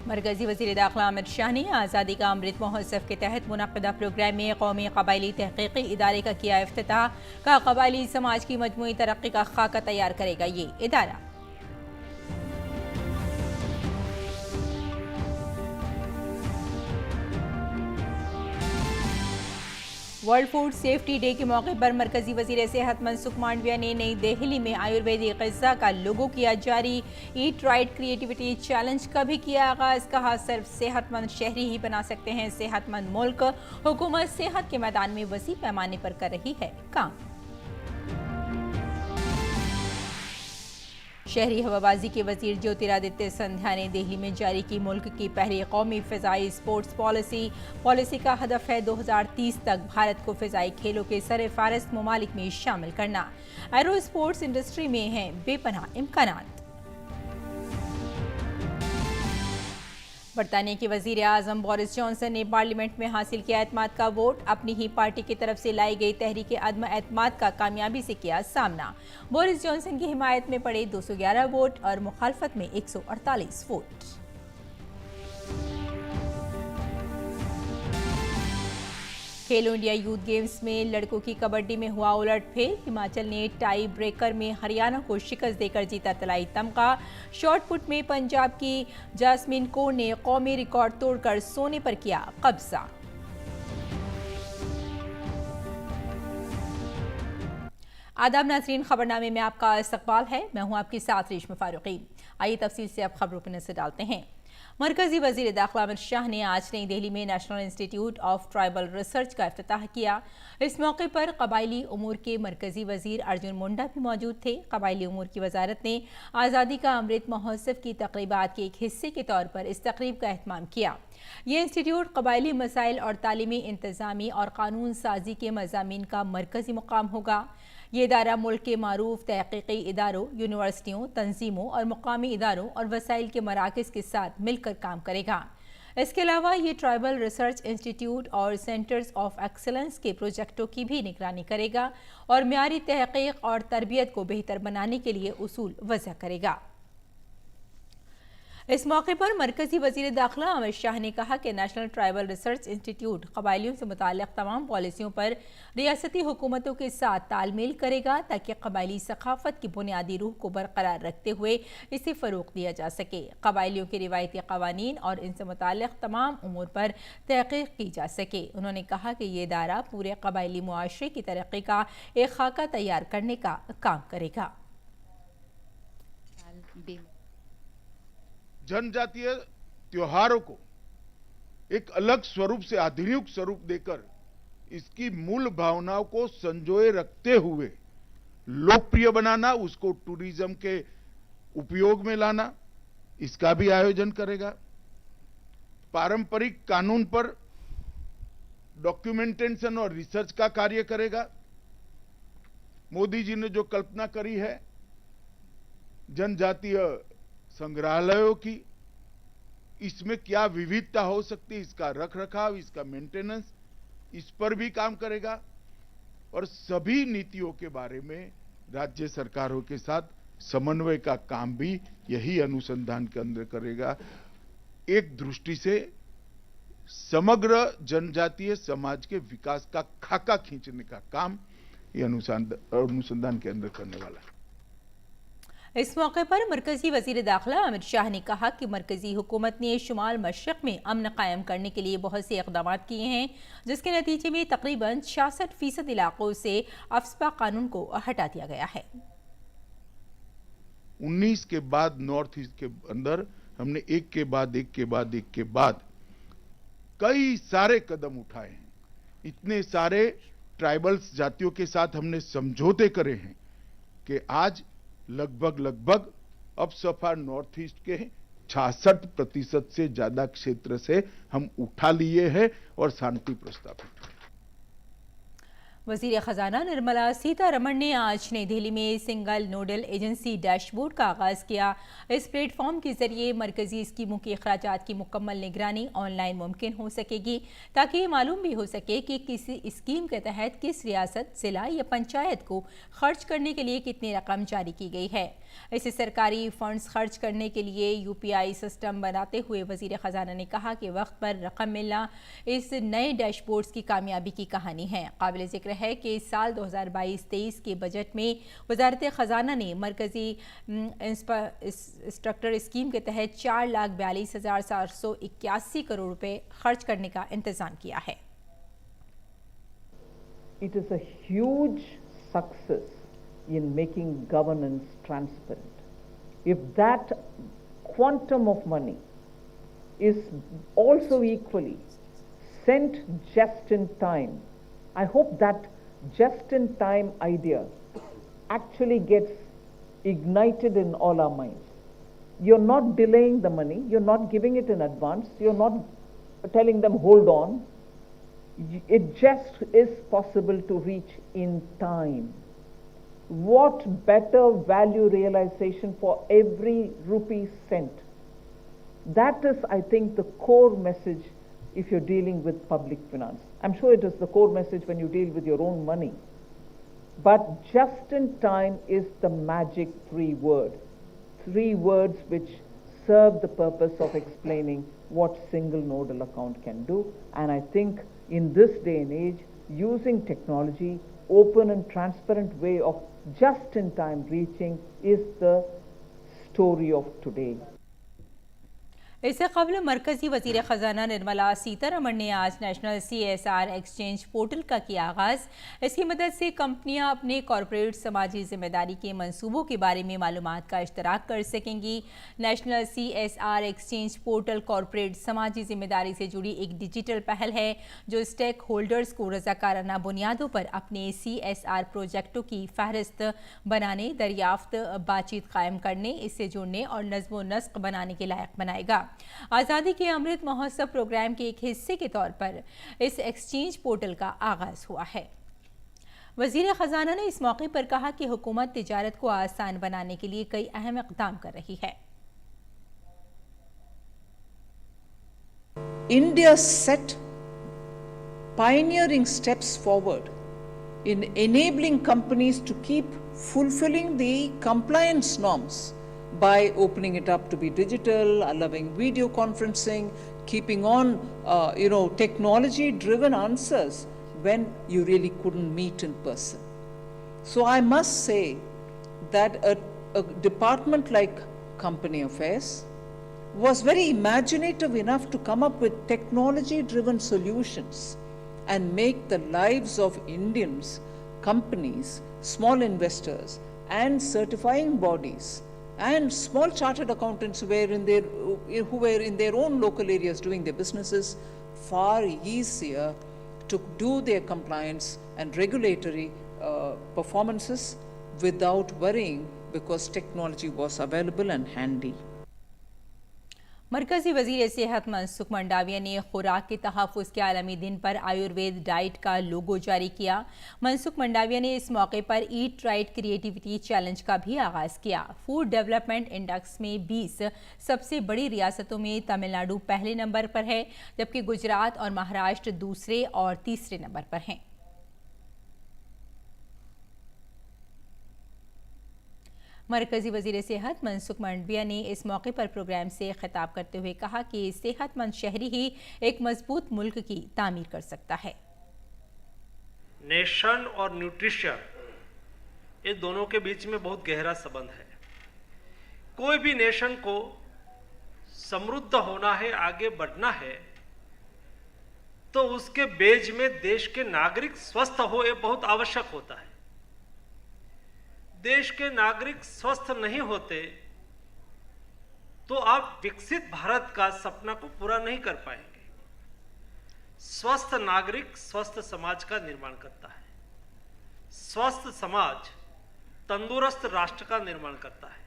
मरकजी वज़ीर दाखिला अमित शाह ने आज़ादी का अमृत महोत्सव के तहत मुनक़दा प्रोग्राम में कौमी क़बायली तहक़ीक़ी इदारे का किया इफ्तिताह। का क़बायली समाज की मजमूई तरक्की का खाका तैयार करेगा ये इदारा। वर्ल्ड फूड सेफ्टी डे के मौके पर मरकजी वज़ीर सेहत मनसुख मांडविया ने नई दिल्ली में आयुर्वेदिक ग़िज़ा का लोगो किया जारी। ईट राइट क्रिएटिविटी चैलेंज का भी किया आगाज़। कहा सिर्फ सेहतमंद शहरी ही बना सकते हैं सेहतमंद मुल्क। हुकूमत सेहत के मैदान में वसी पैमाने पर कर रही है काम। शहरी हवाबाजी के वजीर ज्योतिरादित्य सिंधिया ने दिल्ली में जारी की मुल्क की पहली कौमी फ़िज़ाई स्पोर्ट्स पॉलिसी का हदफ है 2030 तक भारत को फ़िज़ाई खेलों के सरफ़हरिस्त ममालिक में शामिल करना। एरो स्पोर्ट्स इंडस्ट्री में हैं बेपनाह इम्कानात। बरतानिया के वज़ीर आज़म बोरिस जॉनसन ने पार्लियामेंट में हासिल किया एतमाद का वोट। अपनी ही पार्टी की तरफ से लाई गई तहरीक अदम एतमाद का कामयाबी से किया सामना। बोरिस जॉनसन की हिमायत में पड़े 211 वोट और मुखालफत में 148 वोट। खेलो इंडिया यूथ गेम्स में लड़कों की कबड्डी में हुआ उलटफेर। हिमाचल ने टाई ब्रेकर में हरियाणा को शिकस्त देकर जीता तलाई तमगा। शॉटपुट में पंजाब की जास्मिन कौर ने कौमी रिकॉर्ड तोड़कर सोने पर किया कब्जा। आदाब नाज़रीन, खबरनामे में आपका इस्तकबाल है। मैं हूं आपके साथ रेशमा फारूकी। आइए तफसील से अब खबरों पर नजर डालते हैं। मरकजी वज़ीर दाखिला अमित शाह ने आज नई दिल्ली में national institute of tribal research का इफ्तिताह किया। इस मौके पर कबायली उमूर के मरकजी वज़ीर अर्जुन मुंडा भी मौजूद थे। कबायली उमूर की वजारत ने आज़ादी का अमृत महोत्सव की तकरीबात के एक हिस्से के तौर पर इस तकरीब का एहतमाम किया। ये इंस्टीट्यूट कबायली मसाइल और तालीमी इंतज़ामी और कानून साजी के मज़ामीन का मरकजी मुकाम होगा। ये इदारा मुल्क के मारूफ तहक़ीक़ी इदारों, यूनिवर्सिटियों, तंजीमों और मुकामी इदारों और वसाइल के मराकज़ के साथ मिलकर काम करेगा। इसके अलावा ये ट्राइबल रिसर्च इंस्टीट्यूट और सेंटर्स ऑफ एक्सीलेंस के प्रोजेक्टों की भी निगरानी करेगा और म्यारी तहक़ीक़ और तरबियत को बेहतर बनाने के लिए उसूल वज़ा करेगा। इस मौके पर मरकजी वज़ीर दाखिला अमित शाह ने कहा कि नेशनल ट्राइबल रिसर्च इंस्टीट्यूट कबायलियों से मुताल्लिक़ तमाम पॉलिसियों पर रियासती हुकूमतों के साथ तालमेल करेगा ताकि कबायली सकाफ़त की बुनियादी रूह को बरकरार रखते हुए इसे फ़रोग़ दिया जा सके। कबायलियों के रिवायती क़वानीन और इनसे मुताल्लिक़ तमाम उमूर पर तहक़ीक़ की जा सके। उन्होंने कहा कि ये इदारा पूरे कबायली मुआशरे की तरक्की का एक खाका तैयार करने का काम करेगा। जनजातीय त्योहारों को एक अलग स्वरूप से आधुनिक स्वरूप देकर इसकी मूल भावनाओं को संजोए रखते हुए लोकप्रिय बनाना, उसको टूरिज्म के उपयोग में लाना, इसका भी आयोजन करेगा। पारंपरिक कानून पर डॉक्यूमेंटेशन और रिसर्च का कार्य करेगा। मोदी जी ने जो कल्पना करी है जनजातीय संग्रहालयों की, इसमें क्या विविधता हो सकती है, इसका रख रखाव, इसका मेंटेनेंस, इस पर भी काम करेगा। और सभी नीतियों के बारे में राज्य सरकारों के साथ समन्वय का काम भी यही अनुसंधान के अंदर करेगा। एक दृष्टि से समग्र जनजातीय समाज के विकास का खाका खींचने का काम ये अनुसंधान के अंदर करने वाला है। इस मौके पर मरकजी वज़ीर दाखिला अमित शाह ने कहा कि मरकजी हुकूमत ने शुमाल मशरक़ में अमन कायम करने के लिए बहुत से इक़दाम किए हैं, जिसके नतीजे में तकरीबन 66% इलाकों से अफस्पा कानून को हटा दिया गया है। 19 के बाद नॉर्थ ईस्ट के अंदर हमने एक के बाद एक के बाद एक के बाद कई सारे कदम उठाए हैं। इतने सारे ट्राइबल्स जातियों के साथ हमने समझौते करे हैं कि आज लगभग अब सफा नॉर्थ ईस्ट के 66% से ज्यादा क्षेत्र से हम उठा लिए हैं और शांति प्रस्तावित। वज़ीर ख़जाना निर्मला सीतारमण ने आज नई दिल्ली में सिंगल नोडल एजेंसी डैशबोर्ड का आगाज़ किया। इस प्लेटफॉर्म के जरिए मरकज़ी स्कीमों के अखराजात की मुकम्मल निगरानी ऑनलाइन मुमकिन हो सकेगी, ताकि ये मालूम भी हो सके कि किसी स्कीम के तहत किस रियासत, ज़िला या पंचायत को खर्च करने के लिए कितनी रकम जारी की गई है। इसे सरकारी फंड्स खर्च करने के लिए UPI सिस्टम बनाते हुए वज़ीर ख़जाना ने कहा कि वक्त पर रकम मिलना इस नए डैशबोर्ड्स की कामयाबी की कहानी है। काबिल ज़िक्र है कि इस साल 2022-23 के बजट में वज़ारत ख़जाना ने मरकज़ी इंफ्रास्ट्रक्चर स्कीम के तहत 4,42,781 करोड़ रुपए खर्च करने का इंतज़ाम किया है। It is a huge success in making governance transparent. If that quantum of money is also equally sent just in time, I hope that just in time idea actually gets ignited in all our minds. You're not delaying the money, you're not giving it in advance, you're not telling them hold on. It just is possible to reach in time. What better value realization for every rupee sent? That is, I think, the core message if you're dealing with public finance. I'm sure it is the core message when you deal with your own money. But just in time is the magic 3 word. 3 words which serve the purpose of explaining what single nodal account can do. And I think in this day and age, using technology, open and transparent way of just in time reaching is the story of today. इससे कबल मरकज़ी वज़ीर ख़जाना निर्मला सीतारमण ने आज national CSR exchange portal का किया आगाज़। इसकी मदद से कंपनियां अपने कॉरपोरेट समाजी जिम्मेदारी के मंसूबों के बारे में मालूमात का इश्तराक कर सकेंगी। National CSR exchange portal corporate समाजी जिम्मेदारी से जुड़ी एक डिजिटल पहल है, जो स्टेक होल्डर्स को रज़ाकाराना बुनियादों पर अपने CSR प्रोजेक्टों की फहरिस्त बनाने, दरियाफ्त, बातचीत कायम करने, इससे जुड़ने और नज़्म व नस्क बनाने के लायक बनाएगा। आज़ादी के अमृत महोत्सव प्रोग्राम के एक हिस्से के तौर पर इस एक्सचेंज पोर्टल का आगाज हुआ है। वज़ीर ख़जाना ने इस मौके पर कहा कि हुकूमत तिजारत को आसान बनाने के लिए कई अहम इक़दाम कर रही है। India set pioneering steps forward in enabling companies to keep fulfilling the compliance norms by opening it up to be digital, allowing video conferencing, keeping on, technology-driven answers when you really couldn't meet in person. So I must say that a department like Company Affairs was very imaginative enough to come up with technology-driven solutions and make the lives of Indians, companies, small investors, and certifying bodies and small chartered accountants who were in their own local areas doing their businesses far easier to do their compliance and regulatory performances without worrying, because technology was available and handy. मरकज़ी वज़ीर सेहत मनसुख मंडाविया ने खुराक के तहफ़्फ़ुज़ के आलमी दिन पर आयुर्वेद डाइट का लोगो जारी किया। मनसुख मंडाविया ने इस मौके पर ईट राइट क्रिएटिविटी चैलेंज का भी आगाज़ किया। फूड डेवलपमेंट इंडेक्स में 20 सबसे बड़ी रियासतों में तमिलनाडु पहले नंबर पर है, जबकि गुजरात और महाराष्ट्र दूसरे और तीसरे नंबर पर हैं। मरकज़ी वज़ीर सेहत मनसुख मंडाविया ने इस मौके पर प्रोग्राम से खिताब करते हुए कहा कि सेहतमंद शहरी ही एक मजबूत मुल्क की तामीर कर सकता है। नेशन और न्यूट्रिशन, ये दोनों के बीच में बहुत गहरा संबंध है। कोई भी नेशन को समृद्ध होना है, आगे बढ़ना है, तो उसके बेज में देश के नागरिक स्वस्थ हो, ये बहुत आवश्यक होता है। देश के नागरिक स्वस्थ नहीं होते तो आप विकसित भारत का सपना को पूरा नहीं कर पाएंगे। स्वस्थ नागरिक स्वस्थ समाज का निर्माण करता है। स्वस्थ समाज तंदुरुस्त राष्ट्र का निर्माण करता है,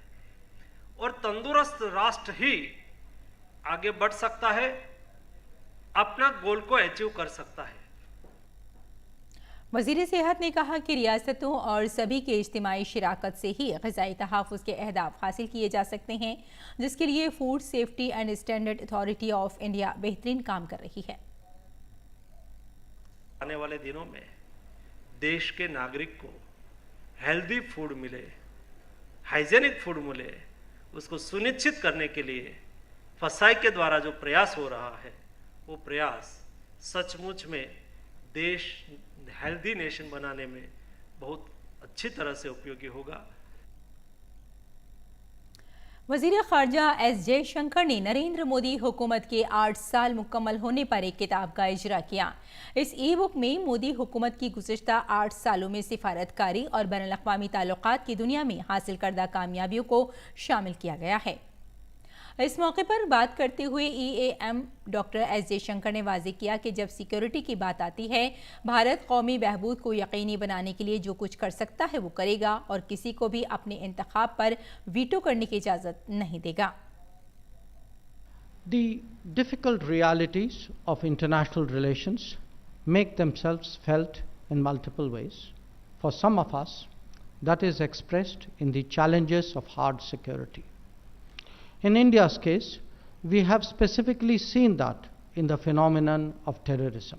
और तंदुरुस्त राष्ट्र ही आगे बढ़ सकता है, अपना गोल को अचीव कर सकता है। वज़ीर सेहत ने कहा कि रियासतों और सभी के इज्तिमाई शराकत से ही ग़िज़ाई तहफ़्फ़ुज़ के अहदाफ हासिल किए जा सकते हैं, जिसके लिए food safety and standard authority of India बेहतरीन काम कर रही है। आने वाले दिनों में देश के नागरिक को हेल्दी फूड मिले, हाइजेनिक फूड मिले, उसको सुनिश्चित करने के लिए फसाई के द्वारा जो प्रयास हो रहा है, वो प्रयास सचमुच में देश हेल्दी नेशन बनाने में बहुत अच्छी तरह से उपयोगी होगा। वज़ीर ख़ारजा एस जयशंकर ने नरेंद्र मोदी हुकूमत के 8 साल मुकम्मल होने पर एक किताब का इजरा किया। इस ई बुक में मोदी हुकूमत की गुज़िश्ता 8 सालों में सिफारतकारी और बैनुल-अक़वामी ताल्लुक़ात की दुनिया में हासिल करदा कामयाबियों को शामिल किया गया है। इस मौके पर बात करते हुए EAM डॉक्टर एस जयशंकर ने वाज़ेह किया कि जब सिक्योरिटी की बात आती है, भारत कौमी बहबूद को यकीनी बनाने के लिए जो कुछ कर सकता है वो करेगा और किसी को भी अपने इंतखाब पर वीटो करने की इजाज़त नहीं देगा। The difficult realities of international relations make themselves felt in multiple ways. For some of us, that is expressed in the challenges of hard security. In India's case, we have specifically seen that in the phenomenon of terrorism.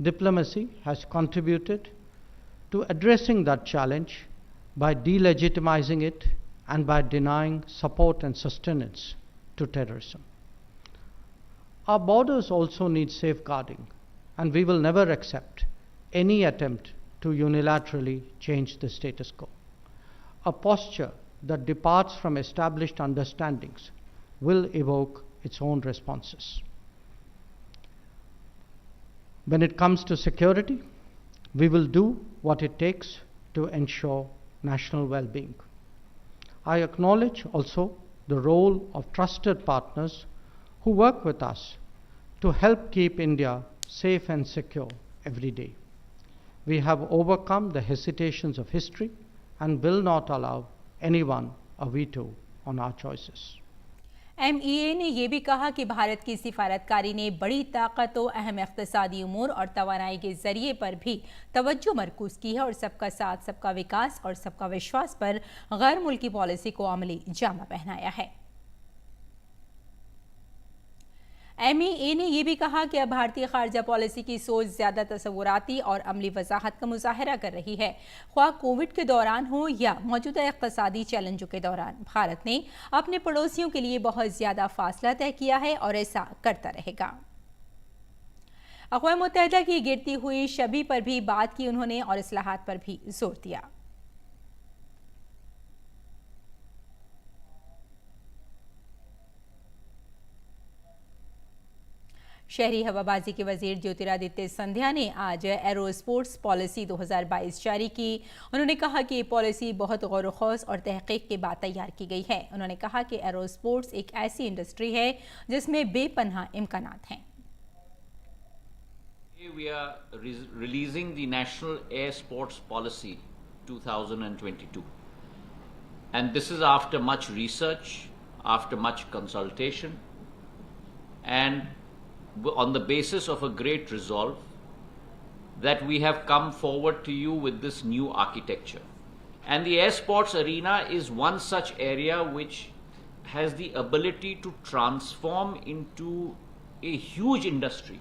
Diplomacy has contributed to addressing that challenge by delegitimizing it and by denying support and sustenance to terrorism. Our borders also need safeguarding, and we will never accept any attempt to unilaterally change the status quo. A posture that departs from established understandings will evoke its own responses. When it comes to security, we will do what it takes to ensure national well-being. I acknowledge also the role of trusted partners who work with us to help keep India safe and secure every day. We have overcome the hesitations of history and will not allow anyone a veto on our choices. MEA ने यह भी कहा कि भारत की सिफारतकारी ने बड़ी ताकत और अहम इक़्तिसादी उमूर और तवानाई के जरिए पर भी तवज्जो मरकूज़ की है और सबका साथ, सबका विकास और सबका विश्वास पर गैर मुल्की पॉलिसी को अमली जामा पहनाया है। MEA ने यह भी कहा कि अब भारतीय खारजा पॉलिसी की सोच ज़्यादा तसव्वुराती और अमली वजाहत का मुजाहरा कर रही है। ख्वाह कोविड के दौरान हो या मौजूदा इक़्तिसादी चैलेंजों के दौरान, भारत ने अपने पड़ोसियों के लिए बहुत ज़्यादा फासला तय किया है और ऐसा करता रहेगा। अक़वाम मुत्तहिदा की गिरती हुई शबी पर भी बात की उन्होंने और इस्लाहात पर भी जोर दिया। शहरी हवाबाजी के वजीर ज्योतिरादित्य सिंधिया ने आज एरो स्पोर्ट्स पॉलिसी 2022 जारी की। उन्होंने कहा कि ये पॉलिसी बहुत गौर व खौस और तहकीक के बाद तैयार की गई है। उन्होंने कहा कि एरो स्पोर्ट्स एक ऐसी इंडस्ट्री है जिसमें बेपनाह इम्कानात हैं। We are releasing the National Air Sports Policy 2022, and this is after much research, after much consultation, and on the basis of a great resolve that we have come forward to you with this new architecture. And the air sports arena is one such area which has the ability to transform into a huge industry.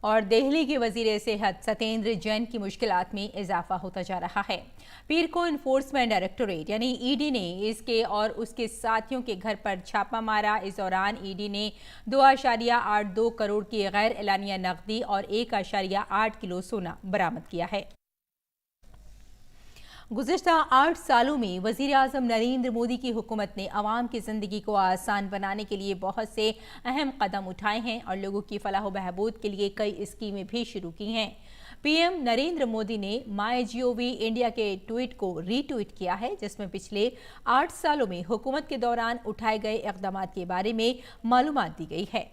और दिल्ली के वजीर सेहत सत्येंद्र जैन की मुश्किलात में इजाफा होता जा रहा है। पीर को इन्फोर्समेंट डायरेक्टोरेट यानी ईडी ने इसके और उसके साथियों के घर पर छापा मारा। इस दौरान ईडी ने 2.82 करोड़ की गैर एलानिया नकदी और 1.8 किलो सोना बरामद किया है। गुज़िश्ता 8 सालों में वज़ीर आज़म नरेंद्र मोदी की हुकूमत ने आवाम की ज़िंदगी को आसान बनाने के लिए बहुत से अहम कदम उठाए हैं और लोगों की फलाह बहबूद के लिए कई स्कीमें भी शुरू की हैं। पीएम नरेंद्र मोदी ने MyGov इंडिया के ट्वीट को रीट्वीट किया है, जिसमें पिछले 8 सालों में हुकूमत के दौरान उठाए गए इक़दामात के बारे में मालूमात दी गई है।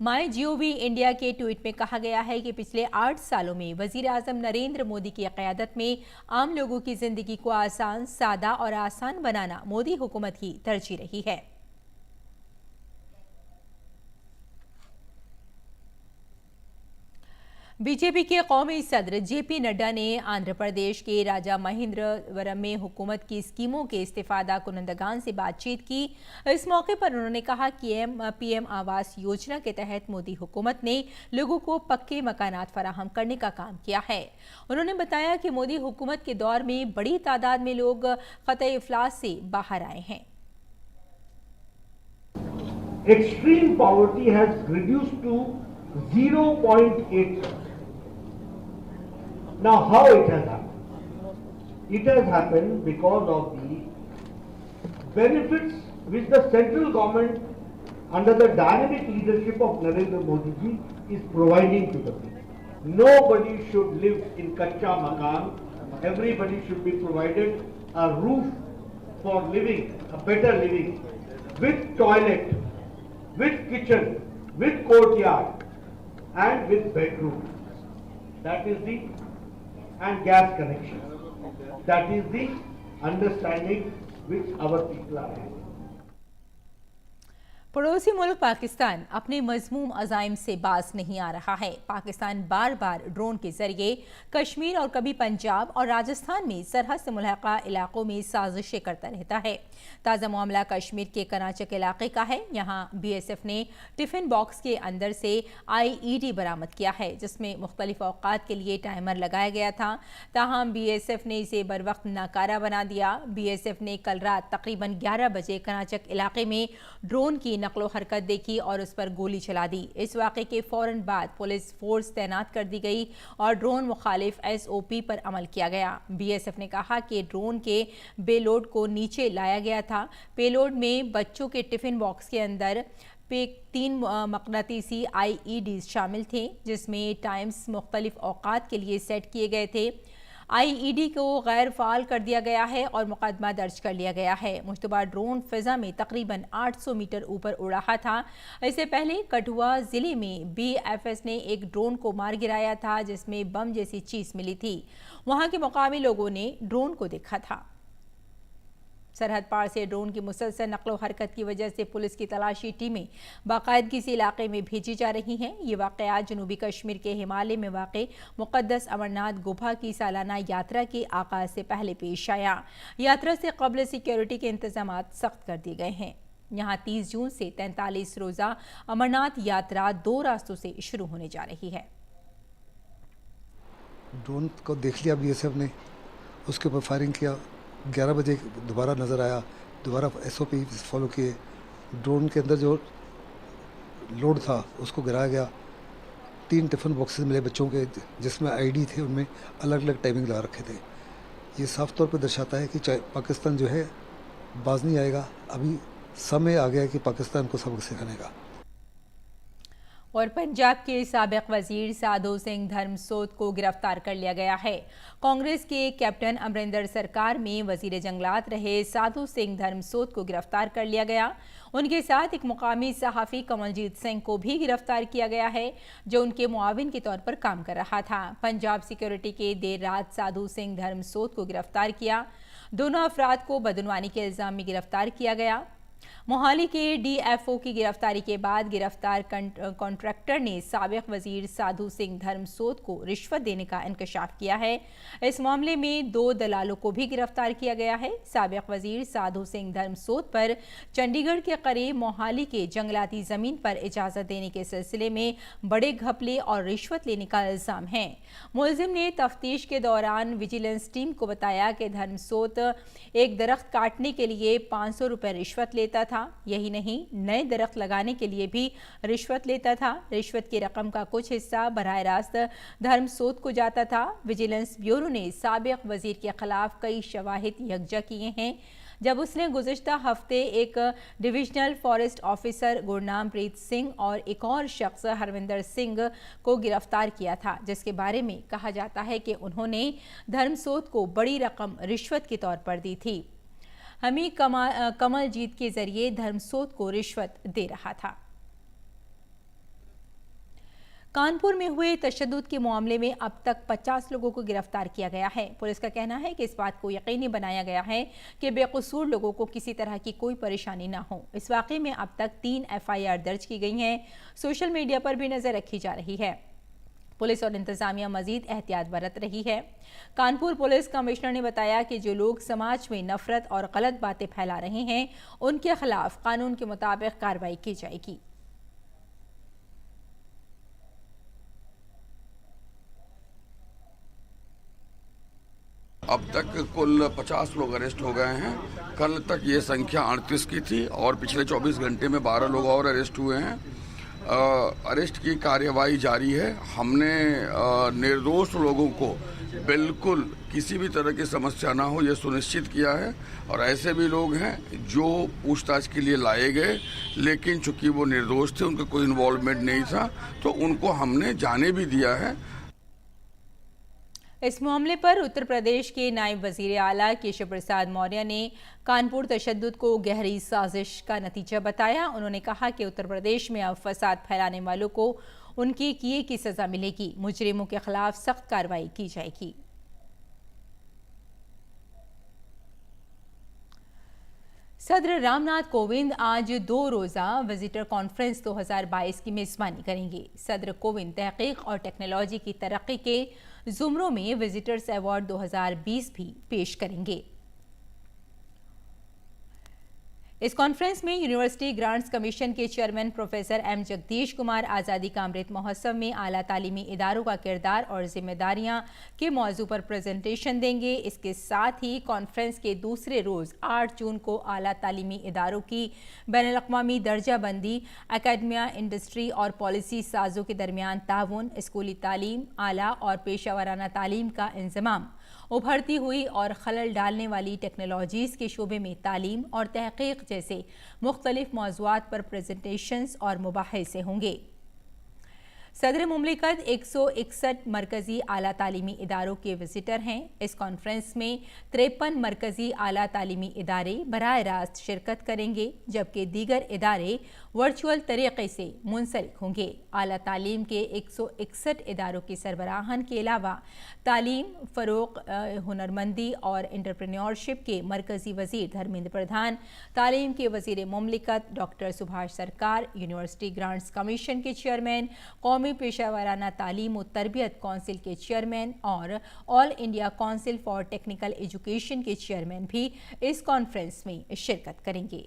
MyGov इंडिया के ट्वीट में कहा गया है कि पिछले 8 सालों में वज़ीर आज़म नरेंद्र मोदी की क़यादत में आम लोगों की ज़िंदगी को आसान, सादा और आसान बनाना मोदी हुकूमत की तरजीह रही है। बीजेपी के कौमी सदर जेपी नड्डा ने आंध्र प्रदेश के राजा महेंद्रवरम में हुकूमत की स्कीमों के इस्तेफादा कुनंदगान से बातचीत की। इस मौके पर उन्होंने कहा कि पीएम आवास योजना के तहत मोदी हुकूमत ने लोगों को पक्के मकानात फराहम करने का काम किया है। उन्होंने बताया कि मोदी हुकूमत के दौर में बड़ी तादाद में लोग खतरे इफ्लास से बाहर आए हैं। Extreme poverty has reduced to 0.8%. Now, how it has happened? It has happened because of the benefits which the central government, under the dynamic leadership of Narendra Modi ji, is providing to the people. Nobody should live in kacha makan. Everybody should be provided a roof for living, a better living, with toilet, with kitchen, with courtyard, and with bedroom. That is the, and gas connection. That is the understanding which our people are having. पड़ोसी मुल्क पाकिस्तान अपने मजमूम अज़ाइम से बाज नहीं आ रहा है। पाकिस्तान बार बार drone के जरिए कश्मीर और कभी पंजाब और राजस्थान में सरहद से मुल्हका इलाकों में साजिशें करता रहता है। ताज़ा मामला कश्मीर के कराचक इलाके का है। यहाँ बीएसएफ ने टिफिन बॉक्स के अंदर से आईईडी बरामद किया है, जिसमें मुख्तलिफ औकात के लिए टाइमर लगाया गया था। ताहम बीएसएफ ने इसे बर वक्त नाकारा बना दिया। बीएसएफ ने कल रात तकरीबन 11 बजे कराचक इलाके में ड्रोन की नकलो हरकत देखी और उस पर गोली चला दी। इस वाक़े के फौरन बाद पुलिस फोर्स तैनात कर दी गई और ड्रोन मुखालिफ एसओपी पर अमल किया गया। बीएसएफ ने कहा कि ड्रोन के पेलोड को नीचे लाया गया था। पेलोड में बच्चों के टिफिन बॉक्स के अंदर 3 मकनातीसी आईईडी शामिल थे, जिसमें टाइम्स मुख्तलिफ औकात के लिए सेट किए गए थे। आईईडी को गैर फाल कर दिया गया है और मुकदमा दर्ज कर लिया गया है। मुश्तबा ड्रोन फिजा में तकरीबन 800 मीटर ऊपर उड़ रहा था। इससे पहले कठुआ जिले में बीएफएस ने एक ड्रोन को मार गिराया था, जिसमें बम जैसी चीज मिली थी। वहां के मुकामी लोगों ने ड्रोन को देखा था। सरहद पार से ड्रोन की मुसलसल नकलो हरकत की वजह से पुलिस की तलाशी टीमें बाकायदगी से इलाके में भेजी जा रही हैं। ये वाक़या जनूबी कश्मीर के हिमालय में वाक़ मुक़द्दस अमरनाथ गुफा की सालाना यात्रा के आगाज से पहले पेश आया। यात्रा से कबल सिक्योरिटी के इंतजाम सख्त कर दिए गए हैं। यहाँ 30 जून से 43 रोज़ा अमरनाथ यात्रा 2 रास्तों से शुरू होने जा रही है। ड्रोन को देख लिया बीएसएफ ने, उसके ऊपर फायरिंग किया। 11 बजे दोबारा नज़र आया, दोबारा एसओपी फॉलो किए। ड्रोन के अंदर जो लोड था उसको गिराया गया। 3 टिफ़िन बॉक्सेस मिले बच्चों के, जिसमें आईडी थे, उनमें अलग अलग टाइमिंग लगा रखे थे। ये साफ तौर पर दर्शाता है कि पाकिस्तान जो है बाज नहीं आएगा। अभी समय आ गया है कि पाकिस्तान को सबक सिखाने का। और पंजाब के साबिक वजीर साधु सिंह धर्मसोत को गिरफ्तार कर लिया गया है। कांग्रेस के कैप्टन अमरिंदर सरकार में वजीर जंगलात रहे साधु सिंह धर्मसोत को गिरफ्तार कर लिया गया। उनके साथ एक मुकामी सहाफ़ी कमलजीत सिंह को भी गिरफ्तार किया गया है, जो उनके मुआविन के तौर पर काम कर रहा था। पंजाब सिक्योरिटी के देर रात साधु सिंह धर्मसोत को गिरफ्तार किया। दोनों अफराद को बदनवानी के इल्ज़ाम में गिरफ्तार किया गया। मोहाली के डीएफओ की गिरफ्तारी के बाद गिरफ्तार कॉन्ट्रैक्टर ने साबिक वजीर साधु सिंह धर्मसोत को रिश्वत देने का इंकशाफ किया है। इस मामले में 2 दलालों को भी गिरफ्तार किया गया है। साबिक वजीर साधु सिंह धर्मसोत पर चंडीगढ़ के करीब मोहाली के जंगलाती जमीन पर इजाजत देने के सिलसिले में बड़े घपले और रिश्वत लेने का इल्जाम है। मुलजिम ने तफ्तीश के दौरान विजिलेंस टीम को बताया कि धर्मसोत एक दरख्त काटने के लिए 500 रुपये रिश्वत लेता था। यही नहीं, नए दरख्त लगाने के लिए भी रिश्वत लेता था। रिश्वत की रकम का कुछ हिस्सा बराह रास्त धर्मसोत को जाता था। विजिलेंस ब्यूरो ने साबिक वजीर के खिलाफ कई शवाहिद यकजा किए हैं। जब उसने गुज़िश्ता हफ्ते एक divisional forest officer Gurnam Preet Singh और एक और शख्स हरविंदर सिंह को गिरफ्तार किया था, जिसके बारे में कहा जाता है कि उन्होंने धर्मसोत को बड़ी रकम रिश्वत के तौर पर दी थी। हमी कमलजीत के जरिए धर्मसोत को रिश्वत दे रहा था। कानपुर में हुए तशद्दुद के मामले में अब तक 50 लोगों को गिरफ्तार किया गया है। पुलिस का कहना है कि इस बात को यकीनी बनाया गया है कि बेकसूर लोगों को किसी तरह की कोई परेशानी ना हो। इस वाक़े में अब तक 3 एफआईआर दर्ज की गई हैं। सोशल मीडिया पर भी नज़र रखी जा रही है। पुलिस और इंतजामिया मजीद एहतियात बरत रही है। कानपुर पुलिस कमिश्नर ने बताया कि जो लोग समाज में नफरत और गलत बातें फैला रहे हैं, उनके खिलाफ कानून के मुताबिक कार्रवाई की जाएगी। अब तक कुल 50 लोग अरेस्ट हो गए हैं। कल तक ये संख्या 38 की थी और पिछले 24 घंटे में 12 लोग और अरेस्ट हुए हैं। अरेस्ट की कार्यवाही जारी है। हमने निर्दोष लोगों को बिल्कुल किसी भी तरह की समस्या ना हो ये सुनिश्चित किया है। और ऐसे भी लोग हैं जो पूछताछ के लिए लाए गए, लेकिन चूंकि वो निर्दोष थे, उनका कोई इन्वॉल्वमेंट नहीं था, तो उनको हमने जाने भी दिया है। इस मामले पर उत्तर प्रदेश के नायब वजीर आला केशव प्रसाद मौर्य ने कानपुर तशद्दुद को गहरी साजिश का नतीजा बताया। उन्होंने कहा कि उत्तर प्रदेश में अब फसाद फैलाने वालों को उनके किए की सजा मिलेगी। मुजरिमों के खिलाफ सख्त कार्रवाई की जाएगी। सदर रामनाथ कोविंद आज 2 रोज़ा विजिटर कॉन्फ्रेंस 2022 की मेज़बानी करेंगे। सदर कोविंद तहकीक और टेक्नोलॉजी की तरक्की के जुमरों में विजिटर्स अवार्ड 2020 भी पेश करेंगे। इस कॉन्फ्रेंस में यूनिवर्सिटी ग्रांट्स कमीशन के chairman professor M Jagadish Kumar आज़ादी का अमृत महोत्सव में आला तालीमी इदारों का किरदार और जिम्मेदारियां के मौजू पर प्रेजेंटेशन देंगे। इसके साथ ही कॉन्फ्रेंस के दूसरे रोज़ 8 जून को आला तालीमी इदारों की बैनुल-अक़वामी दर्जाबंदी, एकेडमिया, इंडस्ट्री और पॉलिसी साजों के दरमियान ताउन, स्कूली तालीम, आला और पेशा वराना तालीम का इंज़माम, उभरती हुई और खलल डालने वाली टेक्नोलॉजीज़ के शोबे में तालीम और तहक़ीक़ जैसे मुख्तलिफ मौज़ूआत पर प्रेजेंटेशंस और मुबाहिसे होंगे। सदर मुमलिकत 161 मरकज़ी आला तालीमी इदारों के विजिटर हैं। इस कॉन्फ्रेंस में 53 मरकज़ी आला तालीमी इदारे बराह रास्त शिरकत करेंगे, जबकि दीगर इदारे वर्चुअल तरीक़े से मुंसलिक होंगे। आला तालीम के 161 इदारों के सरबराहान के अलावा तालीम, फ़रोग़, हुनरमंदी और एंटरप्रेन्योरशिप के मरकज़ी वज़ीर धर्मेंद्र प्रधान, तालीम के वज़ीर मुमलिकत डॉक्टर सुभाष सरकार, यूनिवर्सिटी ग्रांट्स कमीशन के चेयरमैन, कौमी पेशा वराना तालीम और तरबियत कौंसिल के चेयरमैन और all India council for technical education के चेयरमैन भी इस कॉन्फ्रेंस में शिरकत करेंगे।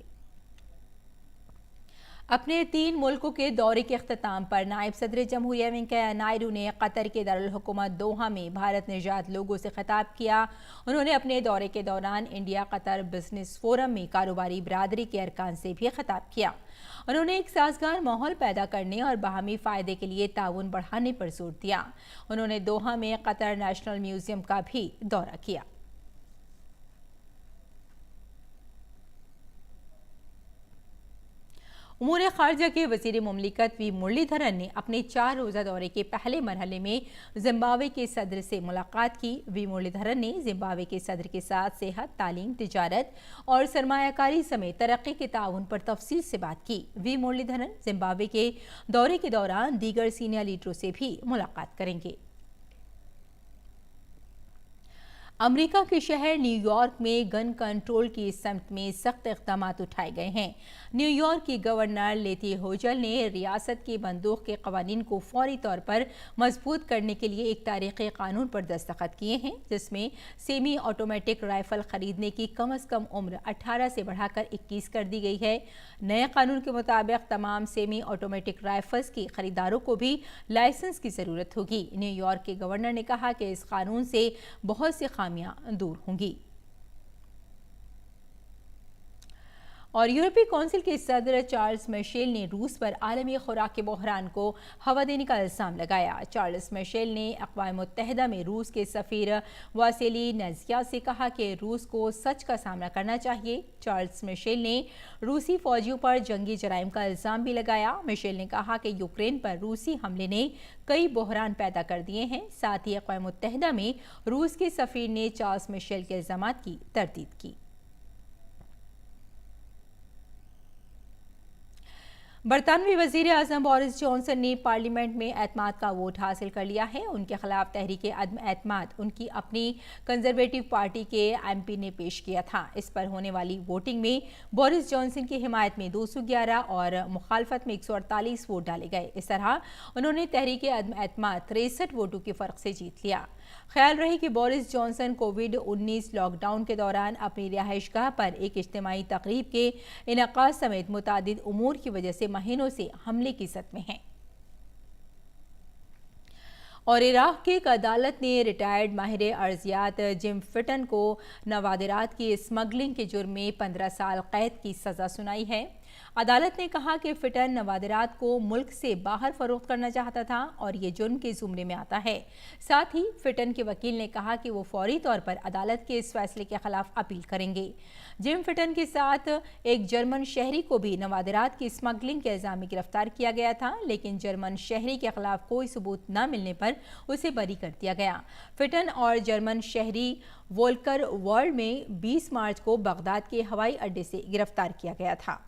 अपने 3 मुल्कों के दौरे के अख्ताम पर नायब सदर जमहूरिया वेंकैया नायडू ने कतर के दारुल हुकूमत दोहा में भारत निजात लोगों से खिताब किया। उन्होंने अपने दौरे के दौरान इंडिया कतर बिजनेस फोरम में कारोबारी बिरादरी के अरकान से भी खिताब किया। उन्होंने एक साजगार माहौल पैदा करने और बाहमी फ़ायदे के लिए ताउन बढ़ाने पर जोर दिया। उन्होंने दोहा में कतर नेशनल म्यूजियम का भी दौरा किया। उमूर खारजा के वज़ीर मुमलिकत वी मुरलीधरन ने अपने 4 रोज़ा दौरे के पहले मरहले में जिम्बाब्वे के सदर से मुलाकात की। वी मुरलीधरन ने जिम्बाब्वे के सदर के साथ सेहत, तालीम, तिजारत और सरमायाकारी समेत तरक्की के ताउन पर तफसील से बात की। वी मुरलीधरन जिम्बाब्वे के दौरे के दौरान दीगर सीनियर लीडरों से भी मुलाकात करेंगे। अमेरिका के शहर न्यूयॉर्क में गन कंट्रोल की समत में सख्त इक़दाम उठाए गए हैं। न्यूयॉर्क की गवर्नर लेथी होजल ने रियासत की बंदूक के कवानीन को फौरी तौर पर मजबूत करने के लिए एक तारीख़ी कानून पर दस्तखत किए हैं, जिसमें सेमी ऑटोमेटिक राइफल खरीदने की कम अज़ कम उम्र 18 से बढ़ाकर 21 कर दी गई है। नए कानून के मुताबिक तमाम सेमी ऑटोमेटिक राइफल्स की खरीदारों को भी लाइसेंस की ज़रूरत होगी। न्यूयॉर्क के गवर्नर ने कहा कि इस कानून से बहुत से दूर होंगी। और यूरोपीय काउंसिल के सदर चार्ल्स मिशेल ने रूस पर आलमी खुराक के बहरान को हवा देने का इल्ज़ाम लगाया। चार्ल्स मिशेल ने अक़वाम मुत्तहिदा में रूस के सफ़ीर वासेली नेज़िया से कहा कि रूस को सच का सामना करना चाहिए। चार्ल्स मिशेल ने रूसी फ़ौजियों पर जंगी जराइम का इल्ज़ाम भी लगाया। मिशेल ने कहा कि यूक्रेन पर रूसी हमले ने कई बहरान पैदा कर दिए हैं। साथ ही अक़वाम मुत्तहिदा में रूस के सफ़ीर ने चार्ल्स मिशेल के इल्ज़ामात की तरदीद की। बरतानवी वजीर आजम बोरिस जॉनसन ने पार्लियामेंट में एतमाद का वोट हासिल कर लिया है। उनके खिलाफ तहरीके अदम एतमाद उनकी अपनी कंजर्वेटिव पार्टी के MP ने पेश किया था। इस पर होने वाली वोटिंग में बोरिस जॉनसन की हिमायत में 211 और मुखालफत में 148 वोट डाले गए। इस तरह उन्होंने तहरीके अदम एतमाद 63 वोटों के फर्क से जीत लिया। ख्याल रहे कि बोरिस जॉनसन कोविड-19 लॉकडाउन के दौरान अपनी रिहाइशगाह पर एक इज्तिमाई तकरीब के इनेकाद समेत मुतादिद उमूर की वजह से महीनों से हमले की सद में हैं। और इराक की एक अदालत ने रिटायर्ड माहिर अर्जियात जिम फिटन को नवादिरात की स्मगलिंग के जुर्म में 15 साल कैद की सजा सुनाई है। अदालत ने कहा कि फिटन नवादिरात को मुल्क से बाहर फरोख्त करना चाहता था और ये जुर्म के जुमरे में आता है। साथ ही फिटन के वकील ने कहा कि वो फौरी तौर पर अदालत के इस फैसले के खिलाफ अपील करेंगे। जिम फिटन के साथ एक जर्मन शहरी को भी नवादिरात की स्मगलिंग के इल्जाम में गिरफ्तार किया गया था, लेकिन जर्मन शहरी के खिलाफ कोई सबूत न मिलने पर उसे बरी कर दिया गया। फिटन और जर्मन शहरी वोल्कर वर्ल्ड में 20 मार्च को बगदाद के हवाई अड्डे से गिरफ्तार किया गया था।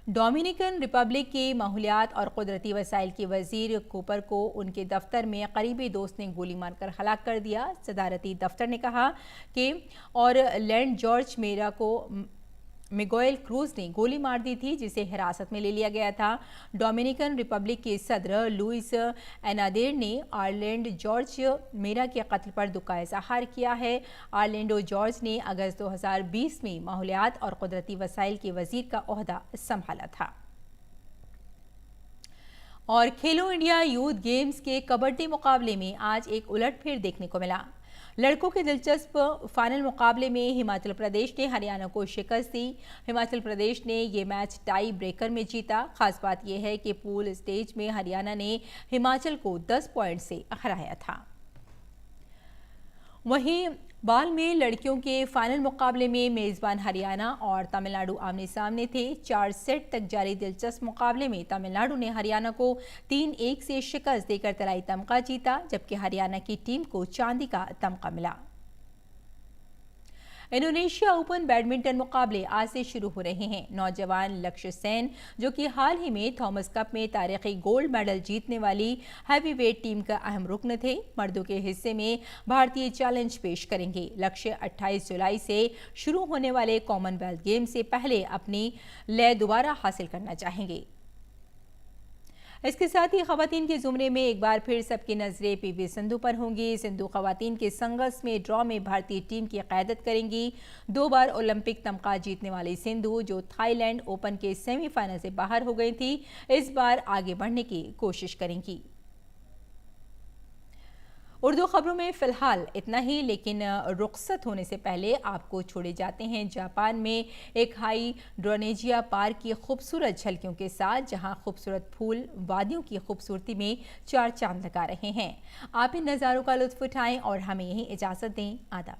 डोमिनिकन रिपब्लिक के माहौलियात और कुदरती वसाइल के वजीर कूपर को उनके दफ्तर में करीबी दोस्त ने गोली मारकर हलाक कर दिया। सदारती दफ्तर ने कहा कि और लैंड जॉर्ज मेरा को मिगोएल क्रूज ने गोली मार दी थी, जिसे हिरासत में ले लिया गया था। डोमिनिकन रिपब्लिक के सदर लुइस एनादेर ने आर्लेंड जॉर्ज मेरा के कत्ल पर दुख का इजहार किया है। आर्लेंडो जॉर्ज ने अगस्त 2020 में माहौलियात और कुदरती वसाइल के वजीर का ओहदा संभाला था। और खेलो इंडिया यूथ गेम्स के कबड्डी मुकाबले में आज एक उलटफेर देखने को मिला। लड़कों के दिलचस्प फाइनल मुकाबले में हिमाचल प्रदेश ने हरियाणा को शिकस्त दी। हिमाचल प्रदेश ने ये मैच टाई ब्रेकर में जीता। खास बात यह है कि पूल स्टेज में हरियाणा ने हिमाचल को 10 पॉइंट से हराया था। वहीं बाल में लड़कियों के फाइनल मुकाबले में मेजबान हरियाणा और तमिलनाडु आमने सामने थे। 4 सेट तक जारी दिलचस्प मुकाबले में तमिलनाडु ने हरियाणा को 3-1 से शिकस्त देकर तराई तमगा जीता, जबकि हरियाणा की टीम को चांदी का तमगा मिला। इंडोनेशिया ओपन बैडमिंटन मुकाबले आज से शुरू हो रहे हैं। नौजवान लक्ष्य सेन, जो कि हाल ही में थॉमस कप में तारीखी गोल्ड मेडल जीतने वाली हैवीवेट टीम का अहम रुकन थे, मर्दों के हिस्से में भारतीय चैलेंज पेश करेंगे। लक्ष्य 28 जुलाई से शुरू होने वाले कॉमनवेल्थ गेम से पहले अपनी लय दोबारा हासिल करना चाहेंगे। इसके साथ ही खवातीन के जुमरे में एक बार फिर सबकी नजरें PV सिंधु पर होंगी। सिंधु खवातीन के संघर्ष में ड्रॉ में भारतीय टीम की क़यादत करेंगी। 2 बार ओलंपिक तमगा जीतने वाली सिंधु, जो थाईलैंड ओपन के सेमीफाइनल से बाहर हो गई थी, इस बार आगे बढ़ने की कोशिश करेंगी। उर्दू खबरों में फिलहाल इतना ही, लेकिन रुखसत होने से पहले आपको छोड़े जाते हैं जापान में एक हाइड्रोनेशिया पार्क की खूबसूरत झलकियों के साथ, जहां खूबसूरत फूल वादियों की खूबसूरती में 4 चांद लगा रहे हैं। आप इन नज़ारों का लुत्फ उठाएं और हमें यही इजाज़त दें। आदाब।